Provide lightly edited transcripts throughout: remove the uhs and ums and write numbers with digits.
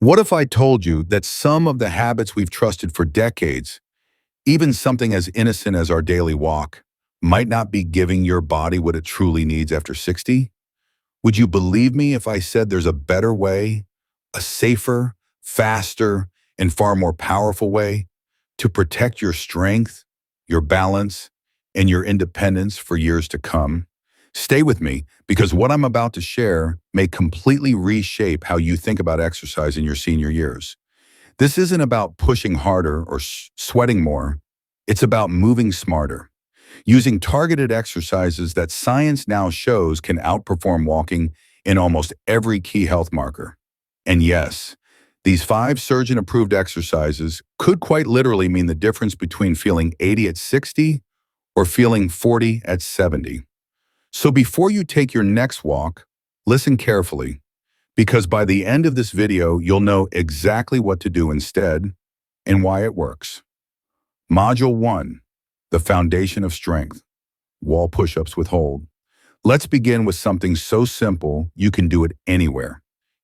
What if I told you that some of the habits we've trusted for decades, even something as innocent as our daily walk, might not be giving your body what it truly needs after 60? Would you believe me if I said there's a better way, a safer, faster, and far more powerful way to protect your strength, your balance, and your independence for years to come? Stay with me because what I'm about to share may completely reshape how you think about exercise in your senior years. This isn't about pushing harder or sweating more. It's about moving smarter, using targeted exercises that science now shows can outperform walking in almost every key health marker. And yes, these 5 surgeon-approved exercises could quite literally mean the difference between feeling 80 at 60 or feeling 40 at 70. So before you take your next walk, listen carefully, because by the end of this video, you'll know exactly what to do instead and why it works. Module 1, the foundation of strength, wall push-ups with hold. Let's begin with something so simple you can do it anywhere,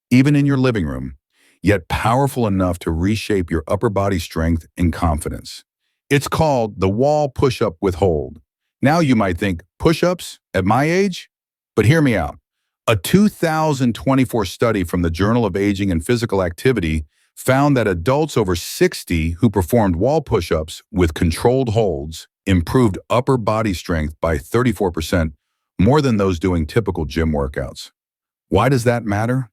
even in your living room, yet powerful enough to reshape your upper body strength and confidence. It's called the wall push-up with hold. Now you might think, push-ups at my age? But hear me out. A 2024 study from the Journal of Aging and Physical Activity found that adults over 60 who performed wall push-ups with controlled holds improved upper body strength by 34%, more than those doing typical gym workouts. Why does that matter?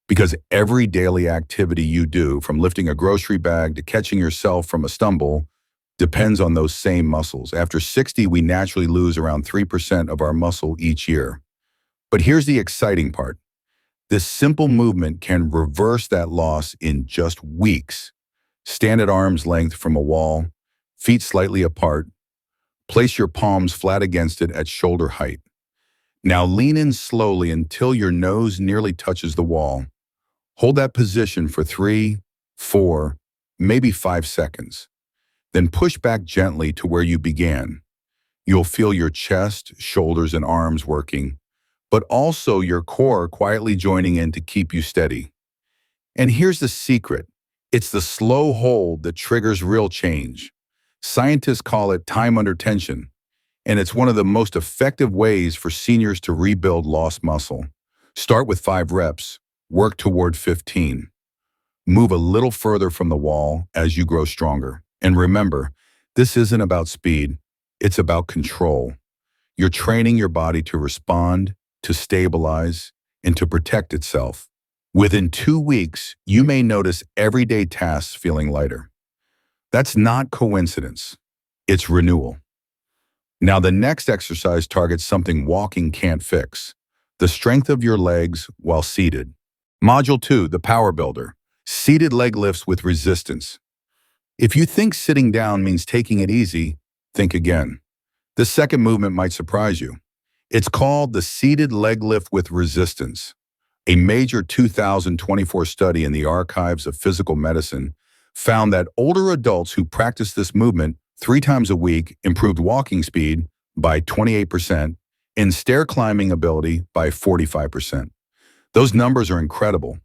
Because every daily activity you do, from lifting a grocery bag to catching yourself from a stumble, depends on those same muscles. After 60, we naturally lose around 3% of our muscle each year. But here's the exciting part. This simple movement can reverse that loss in just weeks. Stand at arm's length from a wall, feet slightly apart. Place your palms flat against it at shoulder height. Now lean in slowly until your nose nearly touches the wall. Hold that position for 3, 4, maybe 5 seconds. Then push back gently to where you began. You'll feel your chest, shoulders, and arms working, but also your core quietly joining in to keep you steady. And here's the secret. It's the slow hold that triggers real change. Scientists call it time under tension, and it's one of the most effective ways for seniors to rebuild lost muscle. Start with 5 reps, work toward 15. Move a little further from the wall as you grow stronger. And remember, this isn't about speed, it's about control. You're training your body to respond, to stabilize, and to protect itself. Within 2 weeks, you may notice everyday tasks feeling lighter. That's not coincidence, it's renewal. Now the next exercise targets something walking can't fix, the strength of your legs while seated. Module 2, the power builder, seated leg lifts with resistance. If you think sitting down means taking it easy, think again. This second movement might surprise you. It's called the seated leg lift with resistance. A major 2024 study in the Archives of Physical Medicine found that older adults who practiced this movement 3 times a week improved walking speed by 28% and stair climbing ability by 45%. Those numbers are incredible,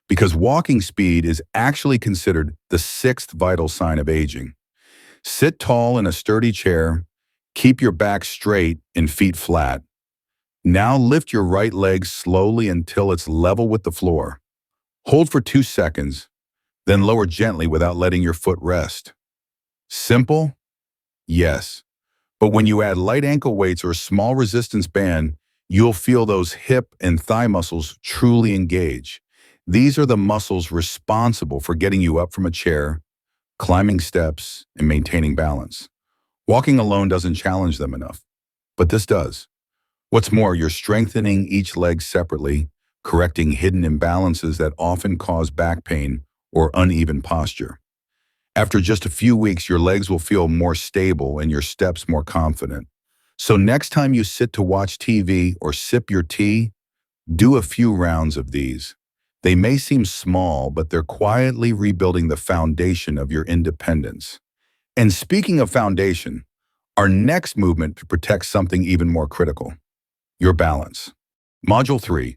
because walking speed is actually considered the 6th vital sign of aging. Sit tall in a sturdy chair, keep your back straight and feet flat. Now lift your right leg slowly until it's level with the floor. Hold for 2 seconds, then lower gently without letting your foot rest. Simple? Yes. But when you add light ankle weights or a small resistance band, you'll feel those hip and thigh muscles truly engage. These are the muscles responsible for getting you up from a chair, climbing steps, and maintaining balance. Walking alone doesn't challenge them enough, but this does. What's more, you're strengthening each leg separately, correcting hidden imbalances that often cause back pain or uneven posture. After just a few weeks, your legs will feel more stable and your steps more confident. So next time you sit to watch TV or sip your tea, do a few rounds of these. They may seem small, but they're quietly rebuilding the foundation of your independence. And speaking of foundation, our next movement protects something even more critical, your balance. Module 3,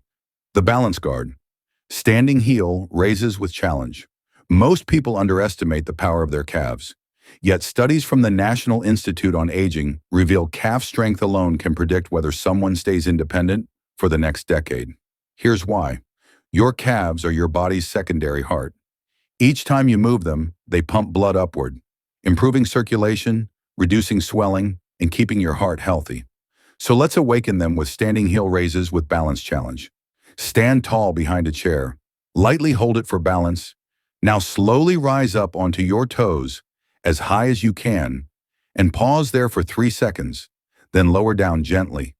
the balance guard. Standing heel raises with challenge. Most people underestimate the power of their calves. Yet studies from the National Institute on Aging reveal calf strength alone can predict whether someone stays independent for the next decade. Here's why. Your calves are your body's secondary heart. Each time you move them, they pump blood upward, improving circulation, reducing swelling, and keeping your heart healthy. So let's awaken them with standing heel raises with balance challenge. Stand tall behind a chair. Lightly hold it for balance. Now slowly rise up onto your toes as high as you can and pause there for 3 seconds, then lower down gently.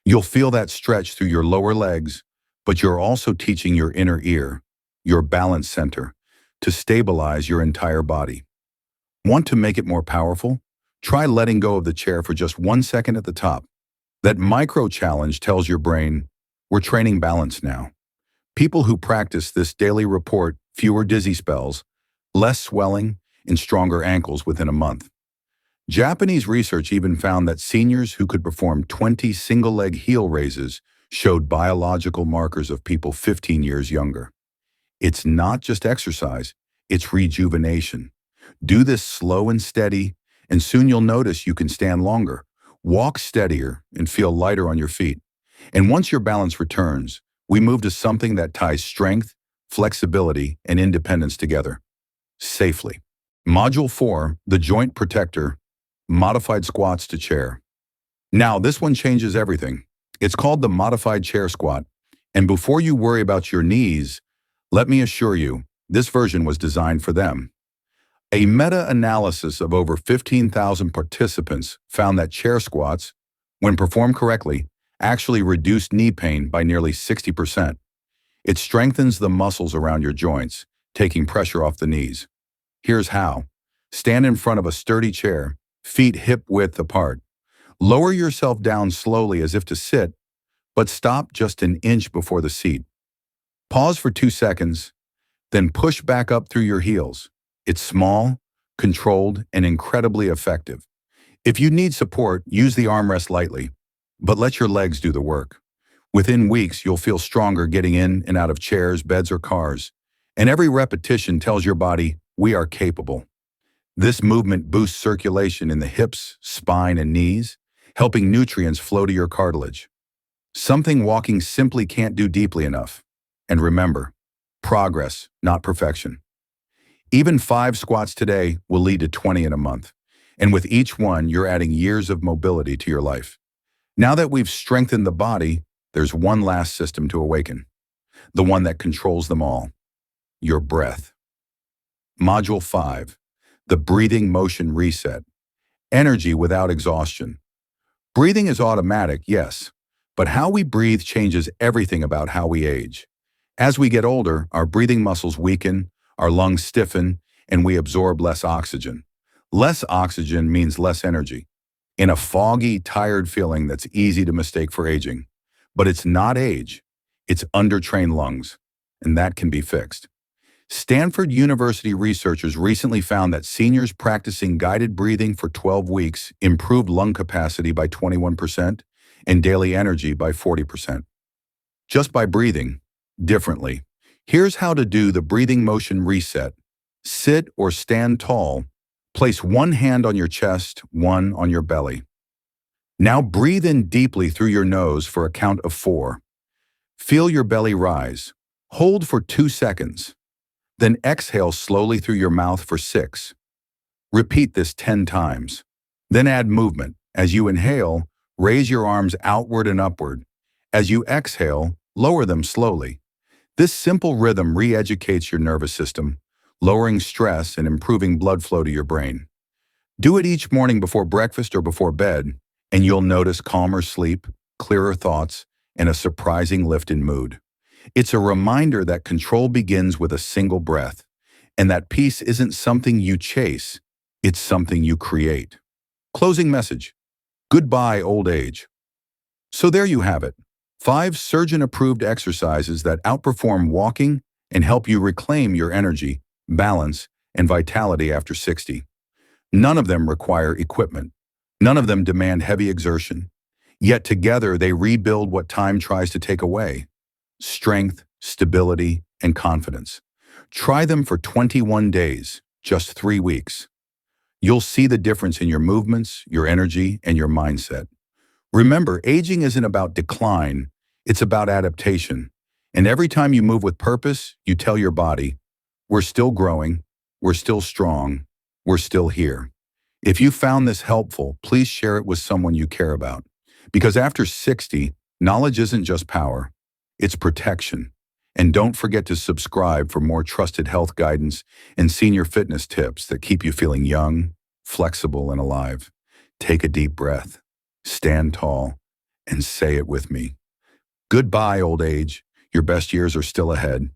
You'll feel that stretch through your lower legs, but you're also teaching your inner ear, your balance center, to stabilize your entire body. Want to make it more powerful? Try letting go of the chair for just 1 second at the top. That micro challenge tells your brain, we're training balance now. People who practice this daily report fewer dizzy spells, less swelling, and stronger ankles within a month. Japanese research even found that seniors who could perform 20 single-leg heel raises showed biological markers of people 15 years younger. It's not just exercise, it's rejuvenation. Do this slow and steady, and soon you'll notice you can stand longer, walk steadier, and feel lighter on your feet. And once your balance returns, we move to something that ties strength, flexibility, and independence together safely. Module 4, the joint protector, modified squats to chair. Now, this one changes everything. It's called the modified chair squat. And before you worry about your knees, let me assure you, this version was designed for them. A meta-analysis of over 15,000 participants found that chair squats, when performed correctly, actually reduced knee pain by nearly 60%. It strengthens the muscles around your joints, taking pressure off the knees. Here's how. Stand in front of a sturdy chair, feet hip-width apart. Lower yourself down slowly as if to sit, but stop just an inch before the seat. Pause for 2 seconds, then push back up through your heels. It's small, controlled, and incredibly effective. If you need support, use the armrest lightly, but let your legs do the work. Within weeks, you'll feel stronger getting in and out of chairs, beds, or cars. And every repetition tells your body, we are capable. This movement boosts circulation in the hips, spine, and knees, helping nutrients flow to your cartilage. Something walking simply can't do deeply enough. And remember, progress, not perfection. Even 5 squats today will lead to 20 in a month. And with each one, you're adding years of mobility to your life. Now that we've strengthened the body, there's one last system to awaken. The one that controls them all. Your breath. Module 5. The breathing motion reset. Energy without exhaustion. Breathing is automatic, yes, but how we breathe changes everything about how we age. As we get older, our breathing muscles weaken, our lungs stiffen, and we absorb less oxygen. Less oxygen means less energy. In a foggy, tired feeling that's easy to mistake for aging. But it's not age, it's undertrained lungs, and that can be fixed. Stanford University researchers recently found that seniors practicing guided breathing for 12 weeks improved lung capacity by 21% and daily energy by 40%. Just by breathing differently. Here's how to do the breathing motion reset. Sit or stand tall. Place one hand on your chest, one on your belly. Now breathe in deeply through your nose for a count of 4. Feel your belly rise. Hold for 2 seconds. Then exhale slowly through your mouth for 6. Repeat this 10 times. Then add movement. As you inhale, raise your arms outward and upward. As you exhale, lower them slowly. This simple rhythm re-educates your nervous system, lowering stress and improving blood flow to your brain. Do it each morning before breakfast or before bed, and you'll notice calmer sleep, clearer thoughts, and a surprising lift in mood. It's a reminder that control begins with a single breath, and that peace isn't something you chase, it's something you create. Closing message. Goodbye, old age. So there you have it. 5 surgeon-approved exercises that outperform walking and help you reclaim your energy, balance, and vitality after 60. None of them require equipment. None of them demand heavy exertion. Yet together they rebuild what time tries to take away. Strength, stability, and confidence. Try them for 21 days, just 3 weeks. You'll see the difference in your movements, your energy, and your mindset. Remember, aging isn't about decline, it's about adaptation. And every time you move with purpose, you tell your body, we're still growing, we're still strong, we're still here. If you found this helpful, please share it with someone you care about. Because after 60, knowledge isn't just power, it's protection. And don't forget to subscribe for more trusted health guidance and senior fitness tips that keep you feeling young, flexible, and alive. Take a deep breath, stand tall, and say it with me. Goodbye, old age. Your best years are still ahead.